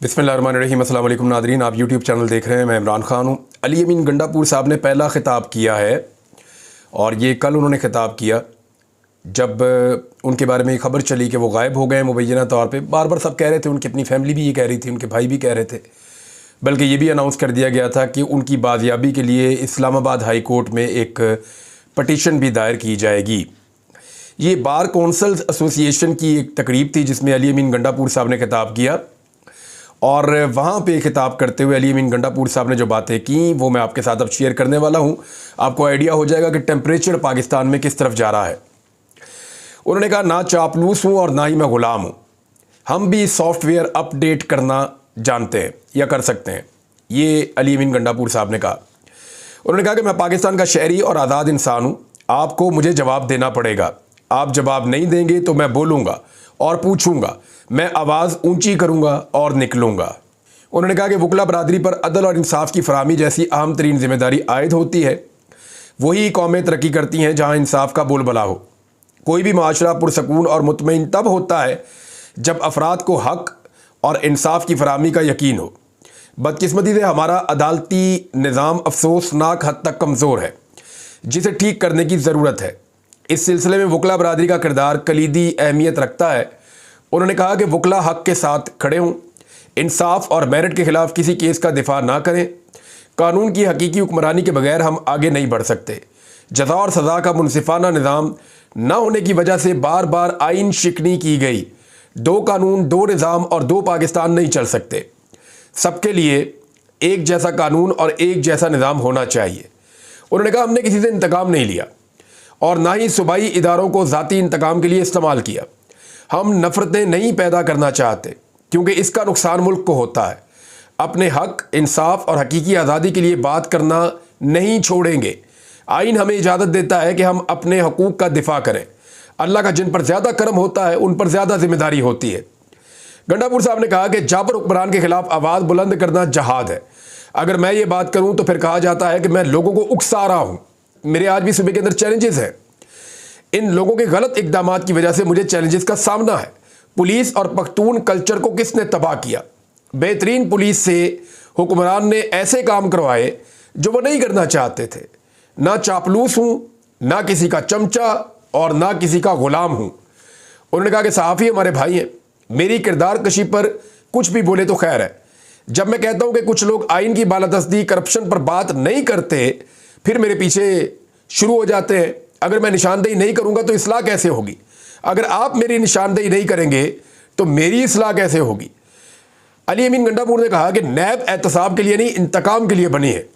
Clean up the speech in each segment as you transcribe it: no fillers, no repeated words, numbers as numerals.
बिस्मिल्लाहिर्रहमानिर्रहीम। अस्सलाम वालेकुम नादरीन, आप यूट्यूब चैनल देख रहे हैं। मैं इमरान ख़ान हूँ। अली अमीन गंडापुर साहब ने पहला ख़िताब किया है और ये कल उन्होंने ख़िताब किया जब उनके बारे में ख़बर चली कि वो गायब हो गए मुबैना तौर पे। बार बार सब कह रहे थे, उनकी अपनी फैमिली भी ये कह रही थी, उनके भाई भी कह रहे थे, बल्कि ये भी अनाउंस कर दिया गया था कि उनकी बाजियाबी के लिए इस्लामाबाद हाई कोर्ट में एक पटिशन भी दायर की जाएगी। ये बार कौंसल एसोसिएशन की एक तकरीब थी जिसमें अली अमीन गंडापुर साहब ने ख़िताब किया और वहाँ पे ख़िताब करते हुए अली अमीन गंडापुर साहब ने जो बातें की वो मैं आपके साथ अब शेयर करने वाला हूँ। आपको आइडिया हो जाएगा कि टेम्परेचर पाकिस्तान में किस तरफ जा रहा है। उन्होंने कहा, ना चापलूस हूँ और ना ही मैं ग़ुलाम हूँ, हम भी सॉफ्टवेयर अपडेट करना जानते हैं या कर सकते हैं। ये अली अमीन गंडापुर साहब ने कहा। उन्होंने कहा कि मैं पाकिस्तान का शहरी और आज़ाद इंसान हूँ, आपको मुझे जवाब देना पड़ेगा। आप जवाब नहीं देंगे तो मैं बोलूँगा और पूछूंगा, मैं आवाज़ ऊंची करूंगा और निकलूंगा। उन्होंने कहा कि वकला बरादरी पर अदल और इंसाफ की फराहमी जैसी अहम तरीन जिम्मेदारी आयद होती है। वही कौमें तरक्की करती हैं जहां इंसाफ का बोलबाला हो। कोई भी माशरा पुरसकून और मुतमईन तब होता है जब अफराद को हक और इंसाफ की फराहमी का यकीन हो। बदकिस्मती से हमारा अदालती निज़ाम अफसोसनाक हद तक कमज़ोर है, जिसे ठीक करने की ज़रूरत है। इस सिलसिले में वकला बरादरी का किरदार कलीदी अहमियत रखता है। उन्होंने कहा कि वकला हक के साथ खड़े हों, इंसाफ और मेरिट के ख़िलाफ़ किसी केस का दिफा ना करें। कानून की हकीकी हुक्मरानी के बगैर हम आगे नहीं बढ़ सकते। जज़ा और सज़ा का मुनसिफाना निज़ाम ना होने की वजह से बार बार आइन शिकनी की गई। दो कानून, दो निज़ाम और दो पाकिस्तान नहीं चल सकते। सबके लिए एक जैसा कानून और एक जैसा निज़ाम होना चाहिए। उन्होंने कहा, हमने किसी से इंतकाम नहीं लिया और ना ही सूबाई इदारों को ज़ाती इंतकाम के लिए इस्तेमाल किया। हम नफ़रतें नहीं पैदा करना चाहते क्योंकि इसका नुकसान मुल्क को होता है। अपने हक, इंसाफ और हकीकी आज़ादी के लिए बात करना नहीं छोड़ेंगे। आइन हमें इजाज़त देता है कि हम अपने हकूक़ का दिफा करें। अल्लाह का जिन पर ज़्यादा करम होता है उन पर ज़्यादा जिम्मेदारी होती है। गंडापुर साहब ने कहा कि जाबर हुक्मरान के ख़िलाफ़ आवाज़ बुलंद करना जहाद है। अगर मैं ये बात करूँ तो फिर कहा जाता है कि मैं लोगों को उकसा रहा हूँ। मेरे आज भी सूबे के अंदर चैलेंजेस हैं। इन लोगों के गलत इक़दामात की वजह से मुझे चैलेंजेस का सामना है। पुलिस और पख्तून कल्चर को किसने तबाह किया? बेहतरीन पुलिस से हुक्मरान ने ऐसे काम करवाए जो वो नहीं करना चाहते थे। ना चापलूस हूँ, ना किसी का चमचा और ना किसी का ग़ुलाम हूँ। उन्होंने कहा कि सहाफ़ी हमारे भाई हैं, मेरी किरदार कशी पर कुछ भी बोले तो खैर है। जब मैं कहता हूँ कि कुछ लोग आइन की बालादस्ती, करप्शन पर बात नहीं करते, फिर मेरे पीछे शुरू हो जाते हैं। अगर मैं निशानदेही नहीं करूंगा तो इस्लाह कैसे होगी? अगर आप मेरी निशानदेही नहीं करेंगे तो मेरी इस्लाह कैसे होगी? अली अमीन गंडापुर ने कहा कि नैब एहतसाब के लिए नहीं, इंतकाम के लिए बनी है।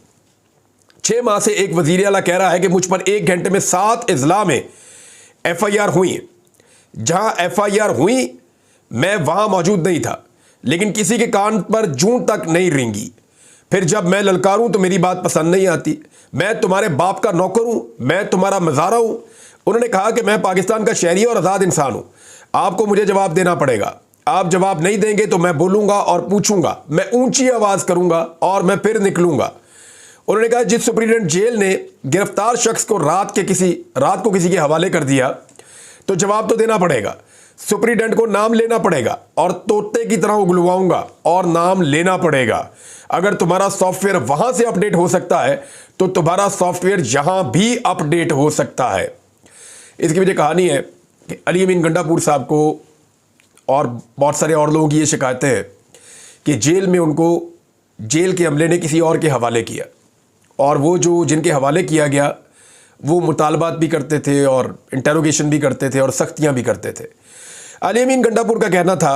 6 माह से एक वज़ीर आला कह रहा है कि मुझ पर 1 घंटे में 7 इजला में FIR हुई है। जहां FIR हुई मैं वहां मौजूद नहीं था, लेकिन किसी के कान पर जूं तक नहीं रेंगी। फिर जब मैं ललकारूं तो मेरी बात पसंद नहीं आती। मैं तुम्हारे बाप का नौकर हूं, मैं तुम्हारा मज़ारा हूं। उन्होंने कहा कि मैं पाकिस्तान का शहरी और आज़ाद इंसान हूं, आपको मुझे जवाब देना पड़ेगा। आप जवाब नहीं देंगे तो मैं बोलूंगा और पूछूंगा, मैं ऊंची आवाज़ करूंगा और मैं फिर निकलूंगा। उन्होंने कहा, जिस सुप्रीडेंट जेल ने गिरफ्तार शख्स को रात को किसी के हवाले कर दिया तो जवाब तो देना पड़ेगा। सुप्रीडेंट को नाम लेना पड़ेगा और तोते की तरह उगलवाऊंगा और नाम लेना पड़ेगा। अगर तुम्हारा सॉफ्टवेयर वहां से अपडेट हो सकता है तो तुम्हारा सॉफ्टवेयर यहां भी अपडेट हो सकता है। इसकी वजह कहानी है कि अली अमीन गंडापुर साहब को और बहुत सारे और लोगों की ये शिकायतें हैं कि जेल में उनको जेल के अमले ने किसी और के हवाले किया और वो जो जिनके हवाले किया गया वो मुतालबात भी करते थे और इंटेरोगेशन भी करते थे और सख्तियाँ भी करते थे। अली अमीन गंडापुर का कहना था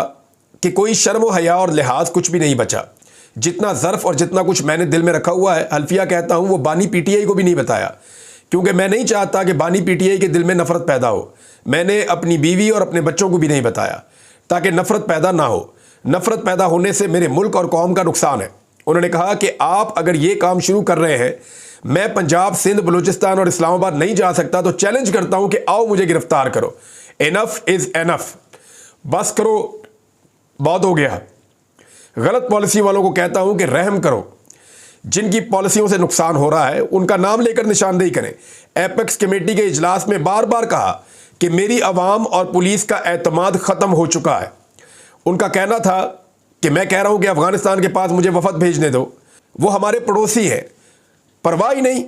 कि कोई शर्म व हया और लिहाज कुछ भी नहीं बचा। जितना ज़र्फ़ और जितना कुछ मैंने दिल में रखा हुआ है, हल्फिया कहता हूँ, वो बानी PTI को भी नहीं बताया, क्योंकि मैं नहीं चाहता कि बानी PTI के दिल में नफ़रत पैदा हो। मैंने अपनी बीवी और अपने बच्चों को भी नहीं बताया ताकि नफ़रत पैदा ना हो। नफ़रत पैदा होने से मेरे मुल्क और कौम का नुकसान है। उन्होंने कहा कि आप अगर ये काम शुरू कर रहे हैं, मैं पंजाब, सिंध, बलूचिस्तान और इस्लामाबाद नहीं जा सकता, तो चैलेंज करता हूँ कि आओ मुझे गिरफ्तार करो। इनफ इज़ एनफ, बस करो, बहुत हो गया। गलत पॉलिसी वालों को कहता हूं कि रहम करो। जिनकी पॉलिसियों से नुकसान हो रहा है उनका नाम लेकर निशानदेही करें। एपेक्स कमेटी के इजलास में बार बार कहा कि मेरी आवाम और पुलिस का एतमाद ख़त्म हो चुका है। उनका कहना था कि मैं कह रहा हूं कि अफगानिस्तान के पास मुझे वफद भेजने दो, वो हमारे पड़ोसी हैं, परवाह ही नहीं,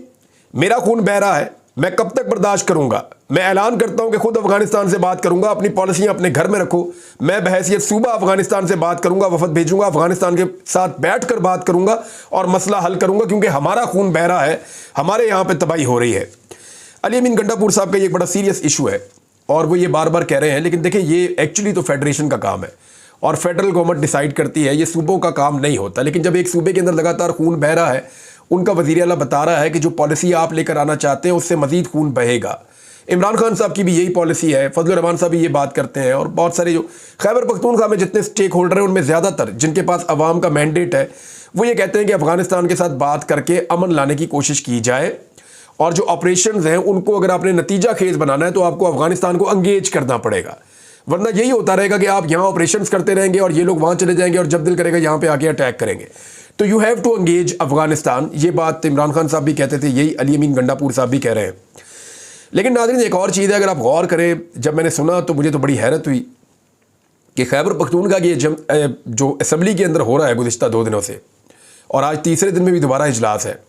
मेरा खून बह रहा है, मैं कब तक बर्दाश्त करूंगा। मैं ऐलान करता हूं कि खुद अफगानिस्तान से बात करूंगा, अपनी पॉलिसियां अपने घर में रखो, मैं बहैसियत सूबा अफगानिस्तान से बात करूंगा, वफद भेजूंगा, अफगानिस्तान के साथ बैठकर बात करूंगा और मसला हल करूंगा, क्योंकि हमारा खून बह रहा है, हमारे यहां पर तबाही हो रही है। अली अमीन गंडापुर साहब का ये एक बड़ा सीरियस इशू है और वो ये बार बार कह रहे हैं, लेकिन देखिए ये एक्चुअली तो फेडरेशन का काम है और फेडरल गवर्नमेंट डिसाइड करती है, ये सूबों का काम नहीं होता। लेकिन जब एक सूबे के अंदर लगातार खून बह रहा है, उनका वज़ीर आला बता रहा है कि जो पॉलिसी आप लेकर आना चाहते हैं उससे मजीद खून बहेगा। इमरान खान साहब की भी यही पॉलिसी है, फजल रहमान साहब भी ये बात करते हैं और बहुत सारे जो खैबर पख्तूनख्वा में जितने स्टेक होल्डर हैं उनमें ज़्यादातर जिनके पास अवाम का मैंडेट है वो ये कहते हैं कि अफगानिस्तान के साथ बात करके अमन लाने की कोशिश की जाए और जो ऑपरेशंस हैं उनको अगर आपने नतीजा खेज बनाना है तो आपको अफगानिस्तान को एंगेज करना पड़ेगा, वरना यही होता रहेगा कि आप यहाँ ऑपरेशंस करते रहेंगे और ये लोग वहाँ चले जाएंगे और जब दिल करेगा यहाँ पे आके अटैक करेंगे। तो you have to engage Afghanistan, ये बात इमरान खान साहब भी कहते थे, यही अली अमीन गंडापुर साहब भी कह रहे हैं। लेकिन नाज़रीन एक और चीज़ है, अगर आप गौर करें, जब मैंने सुना तो मुझे तो बड़ी हैरत हुई कि खैबर पख्तूनख्वा की जो असम्बली के अंदर हो रहा है गुज़िश्ता 2 दिनों से, और आज तीसरे दिन में भी दोबारा इजलास है,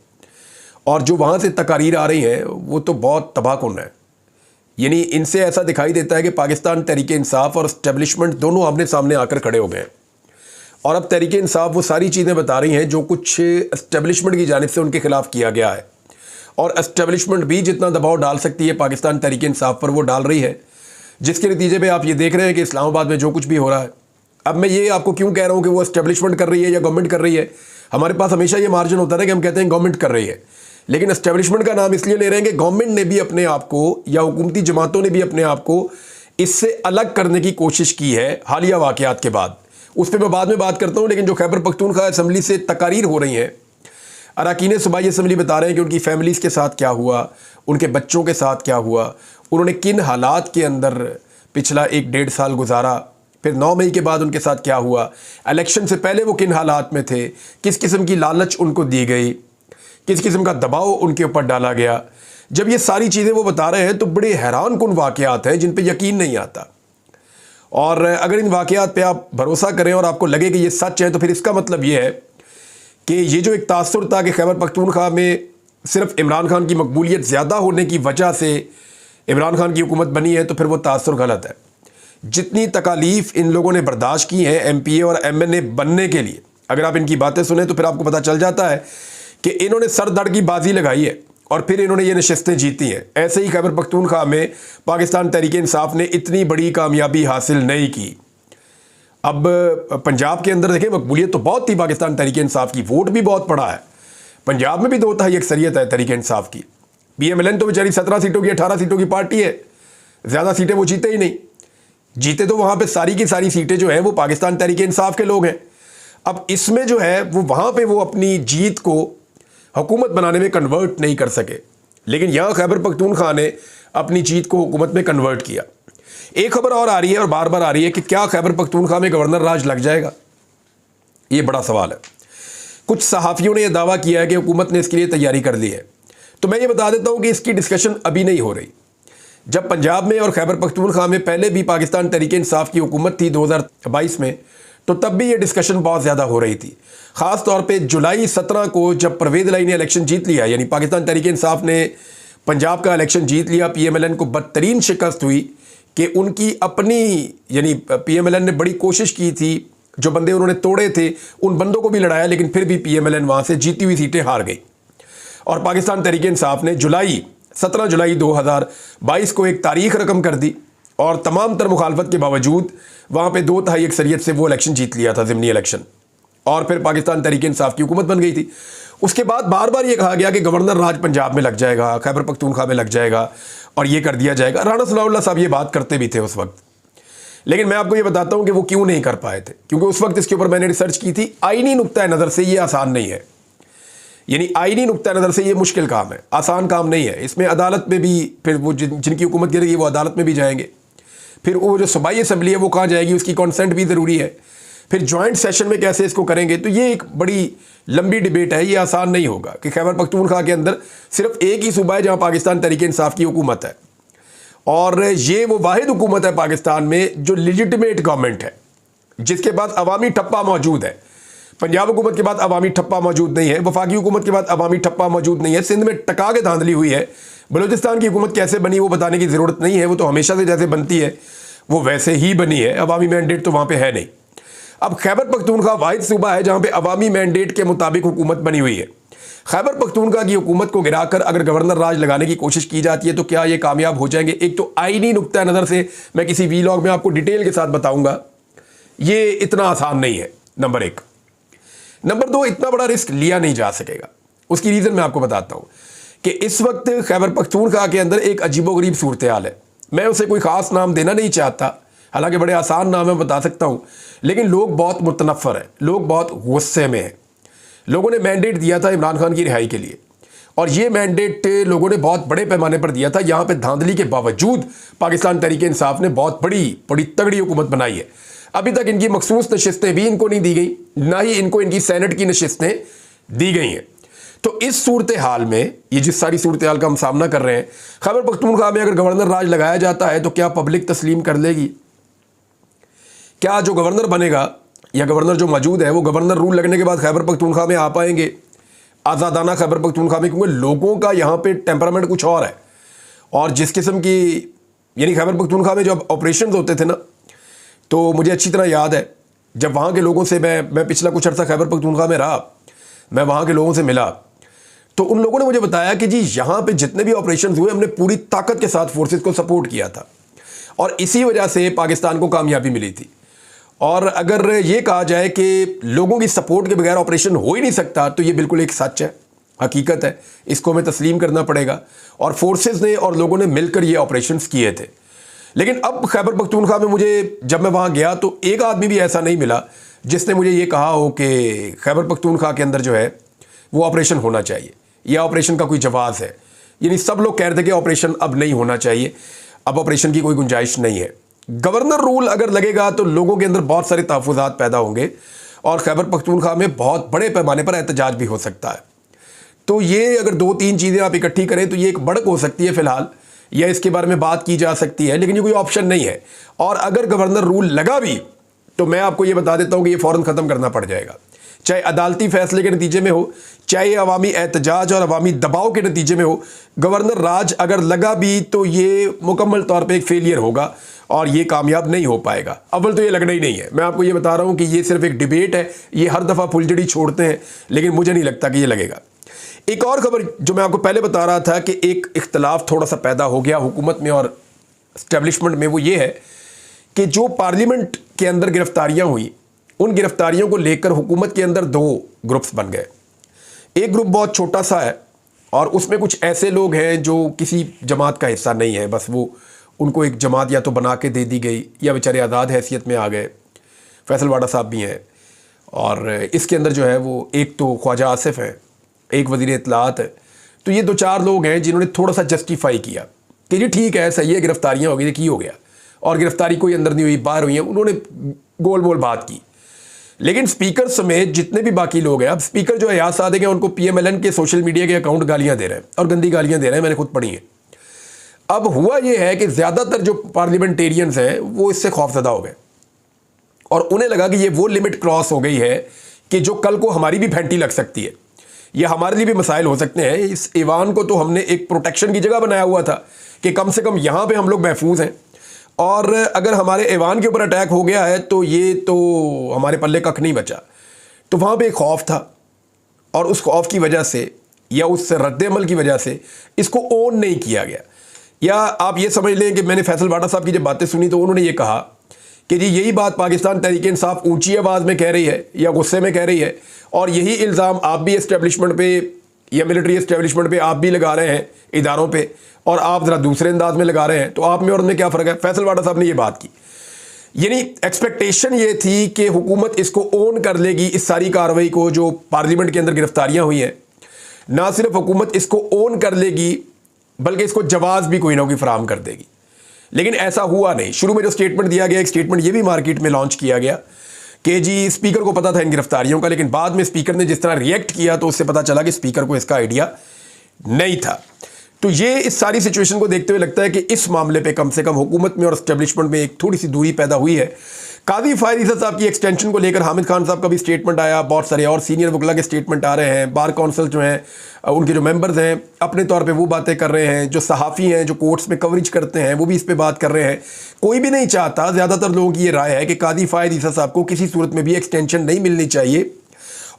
और जो वहाँ से तकारीर आ रही हैं वो तो बहुत तबाहकुन है। यानी इनसे ऐसा दिखाई देता है कि पाकिस्तान तहरीक इंसाफ और इस्टेब्लिशमेंट दोनों आमने सामने आकर खड़े हो गए हैं और अब तहरीक इंसाफ वो सारी चीज़ें बता रही हैं जो कुछ इस्टेब्लिशमेंट की जानिब से उनके खिलाफ किया गया है, और इस्टेब्लिशमेंट भी जितना दबाव डाल सकती है पाकिस्तान तहरीक इंसाफ पर वो डाल रही है, जिसके नतीजे में आप ये देख रहे हैं कि इस्लामाबाद में जो कुछ भी हो रहा है। अब मैं ये आपको क्यों कह रहा हूँ कि वो इस्टेब्लिशमेंट कर रही है या गवर्नमेंट कर रही है, हमारे पास हमेशा ये मार्जिन होता है कि हम कहते हैं गवर्नमेंट कर रही है, लेकिन एस्टेब्लिशमेंट का नाम इसलिए ले रहे हैं कि गवर्नमेंट ने भी अपने आप को या हुकूमती जमातों ने भी अपने आप को इससे अलग करने की कोशिश की है हालिया वाक़यात के बाद। उस पर मैं बाद में बात करता हूँ, लेकिन जो खैबर पख्तूनख्वा असम्बली से तकारीर हो रही हैं, अरकान सूबाई असम्बली बता रहे हैं कि उनकी फैमिलीज़ के साथ क्या हुआ, उनके बच्चों के साथ क्या हुआ, उन्होंने किन हालात के अंदर पिछला 1-1.5 साल गुजारा, फिर 9 मई के बाद उनके साथ क्या हुआ, इलेक्शन से पहले वो किन हालात में थे, किस किस्म की लालच उनको दी गई, किस किस्म का दबाव उनके ऊपर डाला गया। जब ये सारी चीज़ें वो बता रहे हैं तो बड़े हैरान कुन वाक़यात हैं जिन पे यकीन नहीं आता, और अगर इन वाक़यात पे आप भरोसा करें और आपको लगे कि ये सच है तो फिर इसका मतलब ये है कि ये जो एक तासुर था कि खैबर पख्तूनख्वा में सिर्फ इमरान खान की मकबूलियत ज़्यादा होने की वजह से इमरान खान की हुकूमत बनी है, तो फिर वो तासुर गलत है। जितनी तकालीफ़ इन लोगों ने बर्दाश्त की हैं MPA और MNA बनने के लिए, अगर आप इनकी बातें सुने तो फिर आपको पता चल जाता है कि इन्होंने सर दड़ की बाजी लगाई है और फिर इन्होंने ये नशिस्तें जीती हैं। ऐसे ही खैबर पख्तूनख्वा में पाकिस्तान तहरीक इंसाफ ने इतनी बड़ी कामयाबी हासिल नहीं की। अब पंजाब के अंदर देखें मकबूलियत तो बहुत थी पाकिस्तान तहरीक इंसाफ की, वोट भी बहुत पड़ा है, पंजाब में भी 2/3 अक्सरियत है तहरीक इंसाफ की। PMLN तो बेचारी 17 सीटों की 18 सीटों की पार्टी है, ज़्यादा सीटें वो जीते ही नहीं, जीते तो वहाँ पे सारी की सारी सीटें जो हैं वो पाकिस्तान तहरीक इंसाफ के लोग हैं। अब इसमें जो है वो वहाँ पे वो अपनी जीत को हुकूमत बनाने में कन्वर्ट नहीं कर सके, लेकिन यहाँ खैबर पख्तूनख्वा ने अपनी जीत को हुकूमत में कन्वर्ट किया। एक खबर और आ रही है और बार बार आ रही है कि क्या खैबर पख्तूनख्वा में गवर्नर राज लग जाएगा, ये बड़ा सवाल है। कुछ सहाफ़ियों ने यह दावा किया है कि हुकूमत ने इसके लिए तैयारी कर ली है, तो मैं ये बता देता हूँ कि इसकी डिस्कशन अभी नहीं हो रही। जब पंजाब में और खैबर पख्तूनख्वा में पहले भी पाकिस्तान तहरीक इंसाफ की हुकूमत थी 2022 में, तो तब भी ये डिस्कशन बहुत ज़्यादा हो रही थी। ख़ास तौर पे जुलाई 17 को जब परवेज़ इलाही ने इलेक्शन जीत लिया, यानी पाकिस्तान तहरीक इंसाफ ने पंजाब का इलेक्शन जीत लिया, PMLN को बदतरीन शिकस्त हुई कि उनकी अपनी यानी PMLN ने बड़ी कोशिश की थी, जो बंदे उन्होंने तोड़े थे उन बंदों को भी लड़ाया, लेकिन फिर भी PMLN वहाँ से जीती हुई सीटें हार गई। और पाकिस्तान तहरीक इंसाफ ने 17 जुलाई 2022 को एक तारीख रकम कर दी और तमाम तर मुखालफत के बावजूद वहाँ पे 2/3 अक्सरियत से वो इलेक्शन जीत लिया था, ज़िमनी इलेक्शन, और फिर पाकिस्तान तहरीक इंसाफ की हुकूमत बन गई थी। उसके बाद बार बार ये कहा गया कि गवर्नर राज पंजाब में लग जाएगा, खैबर पख्तूनख्वा में लग जाएगा और ये कर दिया जाएगा। राणा सनाउल्लाह साहब ये बात करते भी थे उस वक्त, लेकिन मैं आपको ये बताता हूँ कि वो क्यों नहीं कर पाए थे, क्योंकि उस वक्त इसके ऊपर मैंने रिसर्च की थी। आईनी नुक्ता नज़र से ये आसान नहीं है, यानी आईनी नुक्ता नज़र से ये मुश्किल काम है, आसान काम नहीं है। इसमें अदालत में भी फिर वो जिनकी हुकूमत गिरेगी वो अदालत में भी जाएंगे, फिर वो जो सूबाई असम्बली है वो कहाँ जाएगी, उसकी कॉन्सेंट भी ज़रूरी है, फिर जॉइंट सेशन में कैसे इसको करेंगे। तो ये एक बड़ी लंबी डिबेट है, ये आसान नहीं होगा कि खैबर पख्तूनख्वा के अंदर सिर्फ एक ही सूबा है जहाँ पाकिस्तान तहरीक इंसाफ की हुकूमत है, और ये वो वाहिद हुकूमत है पाकिस्तान में जो लिजिटिमेट गवर्नमेंट है, जिसके बाद अवामी ठप्पा मौजूद है। पंजाब हुकूमत के बाद अवामी ठप्पा मौजूद नहीं है, वफाकी हुकूमत के बाद अवामी ठप्पा मौजूद नहीं है, सिंध में टका के धांधली हुई है। बलूचिस्तान की हुकूमत कैसे बनी वो बताने की ज़रूरत नहीं है, वो तो हमेशा से जैसे बनती है वो वैसे ही बनी है, अवामी मैंडेट तो वहाँ पे है नहीं। अब खैबर पख्तूनख्वा वाहिद सूबा है जहाँ पे अवामी मैंडेट के मुताबिक हुकूमत बनी हुई है। खैबर पख्तूनख्वा की हुकूमत को गिराकर अगर गवर्नर राज लगाने की कोशिश की जाती है तो क्या ये कामयाब हो जाएंगे? एक तो आईनी नुक्ता नज़र से मैं किसी वीलॉग में आपको डिटेल के साथ बताऊंगा, ये इतना आसान नहीं है, नंबर एक। नंबर दो, इतना बड़ा रिस्क लिया नहीं जा सकेगा। उसकी रीज़न मैं आपको बताता हूँ कि इस वक्त खैबर पख्तूनख्वा के अंदर एक अजीबोगरीब सूरत हाल है। मैं उसे कोई ख़ास नाम देना नहीं चाहता, हालांकि बड़े आसान नाम है बता सकता हूँ, लेकिन लोग बहुत मुतनफ़र हैं, लोग बहुत गुस्से में हैं। लोगों ने मैंडेट दिया था इमरान खान की रिहाई के लिए, और ये मैंडेट लोगों ने बहुत बड़े पैमाने पर दिया था। यहाँ पे धांधली के बावजूद पाकिस्तान तहरीक इंसाफ ने बहुत बड़ी तगड़ी हुकूमत बनाई है। अभी तक इनकी मखसूस नशिस्तें भी इनको नहीं दी गई, ना ही इनको इनकी सेनेट की नशिस्तें दी गई हैं। तो इस सूरत हाल में, ये जिस सारी सूरत हाल का हम सामना कर रहे हैं, खैबर पख्तूनख्वा में अगर गवर्नर राज लगाया जाता है तो क्या पब्लिक तस्लीम कर लेगी? क्या जो गवर्नर बनेगा या गवर्नर जो मौजूद है वो गवर्नर रूल लगने के बाद खैबर पख्तूनख्वा में आ पाएंगे आज़ादाना खैबर पख्तूनख्वा में? क्योंकि लोगों का यहाँ पे टेम्परामेंट कुछ और है, और जिस किस्म की, यानी खैबर पख्तूनख्वा में जब ऑपरेशन होते थे ना, तो मुझे अच्छी तरह याद है जब वहाँ के लोगों से मैं पिछला कुछ अर्सा खैबर पख्तूनख्वा में रहा, मैं वहाँ के लोगों से मिला, तो उन लोगों ने मुझे बताया कि जी यहाँ पे जितने भी ऑपरेशन हुए हमने पूरी ताकत के साथ फोर्सेस को सपोर्ट किया था, और इसी वजह से पाकिस्तान को कामयाबी मिली थी। और अगर ये कहा जाए कि लोगों की सपोर्ट के बगैर ऑपरेशन हो ही नहीं सकता, तो ये बिल्कुल एक सच है, हकीकत है, इसको हमें तस्लीम करना पड़ेगा। और फोर्सेस ने और लोगों ने मिलकर ये ऑपरेशंस किए थे। लेकिन अब खैबर पख्तूनख्वा में मुझे, जब मैं वहाँ गया तो एक आदमी भी ऐसा नहीं मिला जिसने मुझे ये कहा हो कि खैबर पख्तूनख्वा के अंदर जो है वो ऑपरेशन होना चाहिए या ऑपरेशन का कोई जवाज़ है। यानी सब लोग कह रहे थे कि ऑपरेशन अब नहीं होना चाहिए, अब ऑपरेशन की कोई गुंजाइश नहीं है। गवर्नर रूल अगर लगेगा तो लोगों के अंदर बहुत सारे तहफ़्फ़ुज़ात पैदा होंगे और खैबर पख्तूनख्वा में बहुत बड़े पैमाने पर एहतजाज भी हो सकता है। तो ये अगर 2-3 चीज़ें आप इकट्ठी करें तो ये एक बढ़त हो सकती है फ़िलहाल, या इसके बारे में बात की जा सकती है, लेकिन ये कोई ऑप्शन नहीं है। और अगर गवर्नर रूल लगा भी तो मैं आपको ये बता देता हूँ कि ये फ़ौरन ख़त्म करना पड़ जाएगा, चाहे अदालती फ़ैसले के नतीजे में हो, चाहे अवामी एहतजाज और अवामी दबाव के नतीजे में हो। गवर्नर राज अगर लगा भी तो ये मुकम्मल तौर पे एक फेलियर होगा और ये कामयाब नहीं हो पाएगा। अव्वल तो ये लगना ही नहीं है, मैं आपको ये बता रहा हूँ कि ये सिर्फ एक डिबेट है, ये हर दफ़ा फुलझड़ी छोड़ते हैं, लेकिन मुझे नहीं लगता कि ये लगेगा। एक और खबर जो मैं आपको पहले बता रहा था कि एक इख्तलाफ थोड़ा सा पैदा हो गया हुकूमत में और इस्टेब्लिशमेंट में, वो ये है कि जो पार्लियामेंट के अंदर गिरफ्तारियां हुई, उन गिरफ्तारियों को लेकर हुकूमत के अंदर 2 ग्रुप्स बन गए। एक ग्रुप बहुत छोटा सा है और उसमें कुछ ऐसे लोग हैं जो किसी जमात का हिस्सा नहीं है, बस वो उनको एक जमात या तो बना के दे दी गई या बेचारे आज़ाद हैसियत में आ गए। फैसल वाडा साहब भी हैं, और इसके अंदर जो है वो एक तो ख्वाजा आसिफ है, एक वज़ीर इत्तलात है। तो ये 2-4 लोग हैं जिन्होंने थोड़ा सा जस्टिफाई किया कि जी ठीक है, सही है, गिरफ्तारियाँ हो गई, की हो गया, और गिरफ्तारी कोई अंदर नहीं हुई, बाहर हुई है, उन्होंने गोल मोल बात की। लेकिन स्पीकर समेत जितने भी बाकी लोग हैं, अब स्पीकर जो एयाज सादिक हैं उनको PMLN के सोशल मीडिया के अकाउंट गालियाँ दे रहे हैं और गंदी गालियाँ दे रहे हैं, मैंने खुद पढ़ी हैं। अब हुआ ये है कि ज़्यादातर जो पार्लियामेंटेरियंस हैं वो इससे खौफज़दा हो गए और उन्हें लगा कि ये वो लिमिट क्रॉस हो गई है कि जो कल को हमारी भी फैंटी लग सकती है, या हमारे लिए भी मसाइल हो सकते हैं। इस ईवान को तो हमने एक प्रोटेक्शन की जगह बनाया हुआ था कि कम से कम यहाँ पे हम लोग महफूज हैं, और अगर हमारे ईवान के ऊपर अटैक हो गया है तो ये तो हमारे पल्ले कख नहीं बचा। तो वहाँ पे एक खौफ था, और उस खौफ की वजह से या उस रद्द-ए-अमल की वजह से इसको ओन नहीं किया गया। या आप ये समझ लें कि मैंने फैसल वाडा साहब की जब बातें सुनी तो उन्होंने ये कहा कि जी यही बात पाकिस्तान तहरीक इंसाफ ऊंची आवाज़ में कह रही है या गुस्से में कह रही है, और यही इल्ज़ाम आप भी इस्टेब्लिशमेंट पे या मिलिट्री इस्टेब्लिशमेंट पे आप भी लगा रहे हैं इदारों पे, और आप ज़रा दूसरे अंदाज में लगा रहे हैं। तो आप में और उनमें क्या फ़र्क है? फैसल वाडा साहब ने ये बात की, यानी एक्सपेक्टेशन ये थी कि हुकूमत इसको ओन कर लेगी, इस सारी कार्रवाई को जो पार्लियामेंट के अंदर गिरफ्तारियाँ हुई हैं। ना सिर्फ हुकूमत इसको ओन कर लेगी बल्कि इसको जवाब भी कोई ना कोई फराहम कर देगी, लेकिन ऐसा हुआ नहीं। शुरू में जो स्टेटमेंट दिया गया, एक स्टेटमेंट ये भी मार्केट में लॉन्च किया गया कि जी स्पीकर को पता था इन गिरफ्तारियों का, लेकिन बाद में स्पीकर ने जिस तरह रिएक्ट किया तो उससे पता चला कि स्पीकर को इसका आइडिया नहीं था। तो ये इस सारी सिचुएशन को देखते हुए लगता है कि इस मामले पे कम से कम हुकूमत में और एस्टेब्लिशमेंट में एक थोड़ी सी दूरी पैदा हुई है। काजी फायद ईसा साहब की एक्सटेंशन को लेकर हामिद खान साहब का भी स्टेटमेंट आया, बहुत सारे और सीनियर वकला के स्टेटमेंट आ रहे हैं, बार काउंसिल जो हैं उनके जो मेंबर्स हैं अपने तौर पे वो बातें कर रहे हैं, जो सहाफ़ी हैं जो कोर्ट्स में कवरेज करते हैं वो भी इस पे बात कर रहे हैं। कोई भी नहीं चाहता, ज़्यादातर लोगों की ये राय है कि काजी फायद ईसा साहब को किसी सूरत में भी एक्सटेंशन नहीं मिलनी चाहिए,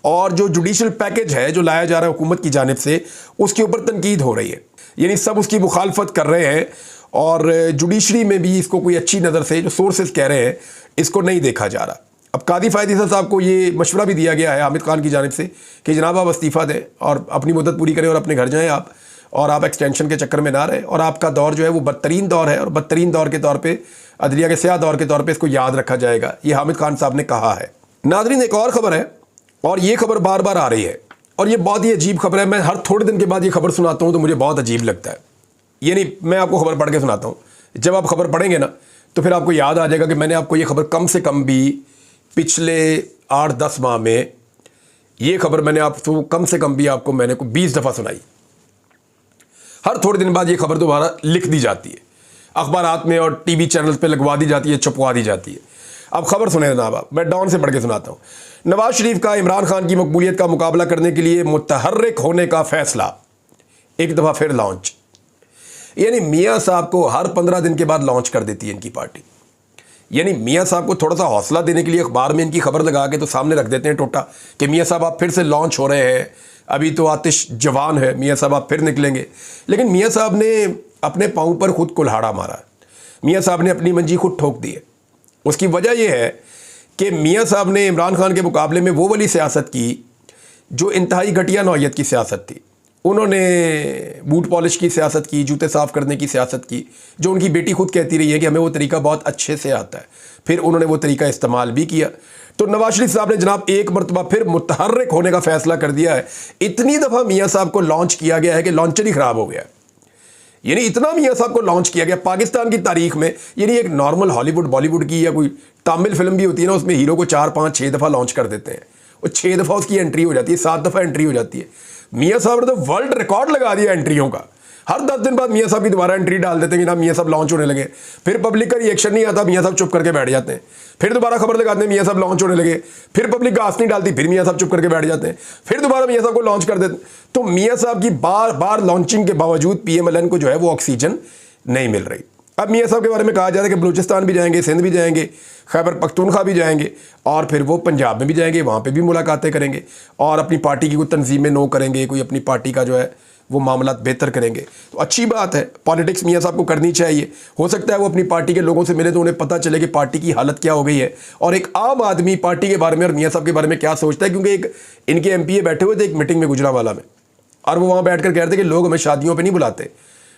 और जो जुडिशल पैकेज है जो लाया जा रहा है हुकूमत की जानिब से उसके ऊपर तनकीद हो रही है, यानी सब उसकी मुखालफत कर रहे हैं, और जुडिशरी में भी इसको कोई अच्छी नज़र से, जो सोर्सेज कह रहे हैं, इसको नहीं देखा जा रहा। अब काजी फायद ईसा साहब को ये मशवरा भी दिया गया है हामिद खान की जानिब से कि जनाब आप इस्तीफ़ा दें और अपनी मुद्दत पूरी करें और अपने घर जाएं आप, और आप एक्सटेंशन के चक्कर में ना रहें, और आपका दौर जो है वो बदतरीन दौर है, और बदतरीन दौर के तौर पर, अदलिया के स्याह दौर के तौर पर इसको याद रखा जाएगा। ये हामिद खान साहब ने कहा है। नाज़रीन, एक और ख़बर है, और ये खबर बार बार आ रही है, और ये बहुत ही अजीब खबर है। मैं हर थोड़े दिन के बाद ये खबर सुनाता हूँ तो मुझे बहुत अजीब लगता है। ये नहीं, मैं आपको खबर पढ़ के सुनाता हूँ, जब आप खबर पढ़ेंगे ना तो फिर आपको याद आ जाएगा कि मैंने आपको ये खबर कम से कम भी पिछले 8-10 माह में ये खबर मैंने आपको कम से कम भी आपको मैंने को 20 दफ़ा सुनाई। हर थोड़े दिन बाद ये खबर दोबारा लिख दी जाती है, अखबारात में और टीवी चैनल पे लगवा दी जाती है, छपवा दी जाती है। अब खबर सुने जनाब, आप, मैं डॉन से पढ़ के सुनाता हूँ। नवाज शरीफ का इमरान खान की मकबूलियत का मुकाबला करने के लिए मुतहर्रिक होने का फैसला एक दफ़ा फिर लॉन्च, यानी मियाँ साहब को हर 15 दिन के बाद लॉन्च कर देती है इनकी पार्टी। यानी मियाँ साहब को थोड़ा सा हौसला देने के लिए अखबार में इनकी खबर लगा के तो सामने रख देते हैं टोटा कि मियाँ साहब आप फिर से लॉन्च हो रहे हैं, अभी तो आतिश जवान है, मियाँ साहब आप फिर निकलेंगे। लेकिन मियाँ साहब ने अपने पाँव पर खुद कुल्हाड़ा मारा, मियाँ साहब ने अपनी मंजी खुद ठोक दी है। उसकी वजह यह है कि मियाँ साहब ने इमरान खान के मुकाबले में वो वाली सियासत की जो इंतहाई घटिया नौइयत की सियासत थी। उन्होंने बूट पॉलिश की सियासत की, जूते साफ़ करने की सियासत की, जो उनकी बेटी खुद कहती रही है कि हमें वो तरीका बहुत अच्छे से आता है। फिर उन्होंने वो तरीका इस्तेमाल भी किया। तो नवाज शरीफ साहब ने जनाब एक मरतबा फिर मुतहर्रिक होने का फ़ैसला कर दिया है। इतनी दफ़ा मियाँ साहब को लॉन्च किया गया है कि लॉन्चर ही ख़राब हो गया, यानी इतना मियाँ साहब को लॉन्च किया गया पाकिस्तान की तारीख में। यानी एक नॉर्मल हॉलीवुड बॉलीवुड की या कोई तमिल फिल्म भी होती है ना, उसमें हीरो को 4, 5, 6 दफ़ा लॉन्च कर देते हैं, और 6 दफ़ा उसकी एंट्री हो जाती है, 7 दफ़ा एंट्री हो जाती है। मियाँ साहब ने तो वर्ल्ड रिकॉर्ड लगा दिया एंट्रियों का। हर 10 दिन बाद मियाँ साहब की दोबारा एंट्री डाल देते हैं कि ना मियाँ साहब लॉन्च होने लगे, फिर पब्लिक का रिएक्शन नहीं आता, मियाँ साहब चुप करके बैठ जाते हैं, फिर दोबारा खबर लगाते हैं मियाँ साहब लॉन्च होने लगे, फिर पब्लिक घास नहीं डालती, फिर मियाँ साहब चुप करके बैठ जाते हैं, फिर दोबारा मियाँ साहब को लॉन्च कर देते हैं। तो मियाँ साहब की बार बार लॉन्चिंग के बावजूद PMLN को जो है वो ऑक्सीजन नहीं मिल रही। अब मियाँ साहब के बारे में कहा जा रहा है कि बलूचिस्तान भी जाएंगे, सिंध भी जाएंगे, खैबर पख्तूनख्वा भी जाएंगे, और फिर वो पंजाब में भी जाएंगे, वहाँ पे भी मुलाकातें करेंगे, और अपनी पार्टी की कोई तंजीमें नो करेंगे, कोई अपनी पार्टी का जो है वो मामला बेहतर करेंगे। तो अच्छी बात है, पॉलिटिक्स मियाँ साहब को करनी चाहिए। हो सकता है वो अपनी पार्टी के लोगों से मिले तो उन्हें पता चले कि पार्टी की हालत क्या हो गई है, और एक आम आदमी पार्टी के बारे में और मियाँ साहब के बारे में क्या सोचता है। क्योंकि एक इनके MPA बैठे हुए थे एक मीटिंग में गुजरांवाला में, और वो वहाँ बैठ कर कह रहे थे कि लोग हमें शादियों पर नहीं बुलाते,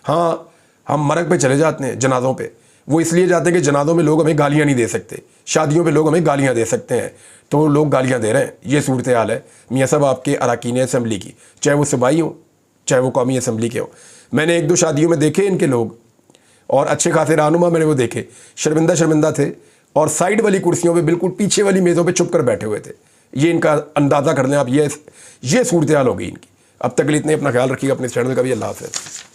हाँ हम मरग पे चले जाते हैं, जनाजों पे। वो इसलिए जाते हैं कि जनाजों में लोग हमें गालियाँ नहीं दे सकते, शादियों पे लोग हमें गालियाँ दे सकते हैं, तो लोग गालियाँ दे रहे हैं। ये सूरत हाल है मियाँ साहब आपके अरकान असम्बली की, चाहे वो सूबाई हों चाहे वो कौमी असम्बली के हों। मैंने 1-2 शादियों में देखे इनके लोग, और अच्छे खासे रहनुमा मैंने वो देखे, शर्मिंदा थे, और साइड वाली कुर्सियों पर बिल्कुल पीछे वाली मेज़ों पर छुप कर बैठे हुए थे। ये इनका अंदाज़ा कर लें आप, ये सूरत हाल हो गई इनकी। अब तक के लिए इतने, अपना ख्याल रखिएगा, अपने चैनल का भी। अल्लाह हाफ़िज़।